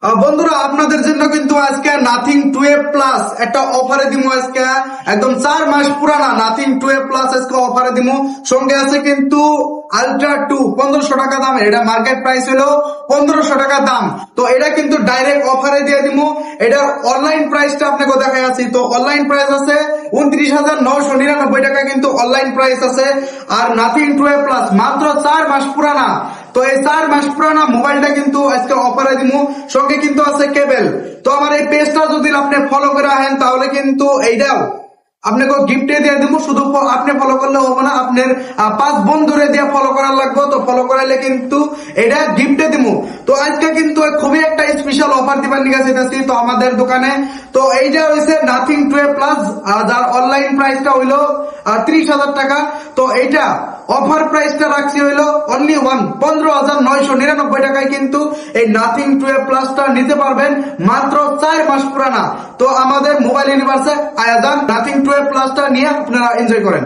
বন্ধুরা আপনাদের জন্য কিন্তু আজকে নাথিং 12 প্লাস একটা অফারে দিমু। আজকে একদম 4 মাস পুরানা নাথিং 12 প্লাস আজকে অফারে দিমু। সঙ্গে আছে কিন্তু আলট্রা 2 1500 টাকা দাম। এটা মার্কেট প্রাইস হলো 1500 টাকা দাম। তো এটা কিন্তু ডাইরেক্ট অফারে দিয়ে দিমু। এটার অনলাইন প্রাইসটা আপনাকে দেখাই আছি। তো অনলাইন প্রাইস আছে 29,999 টাকা কিন্তু অনলাইন প্রাইস আছে। আর নাথিং 12 প্লাস মাত্র 4 মাস পুরানা। তো এই 4 মাস পুরানা মোবাইলটা কিন্তু আজকে অফারে দিমু। সঙ্গে কিন্তু আছে কেবল। তো আমার এই পেজটা যদি আপনি ফলো করে আহেন তাহলে কিন্তু এইটাও আপনাকে গিফটে দিয়ে দিব। শুধু আপনি ফলো করলে হবে না, আপনার 5 বন্ধুরে দিয়ে ফলো করার লাগবে। তো ফলো করাইলে কিন্তু এটা গিফটে দিব। তো আজকে কিন্তু খুবই একটা স্পেশাল অফার দিবার নিয়ে আসতেছি তো আমাদের দোকানে। তো এইটা হইছে নাথিং 12 প্লাস, যার অনলাইন প্রাইসটা হইলো 30,000 টাকা। তো এইটা অফার প্রাইসটা রাখছি হইলো অনলি 15,999 টাকায় কিন্তু এই নাথিং 12 প্লাসটা নিতে পারবেন মাত্র 4 মাস পুরানা। তো আমাদের মোবাইল ইউনিভার্সে আয়াদান নাথিং 12 প্লাসটা নিয়ে আপনারা এনজয় করেন।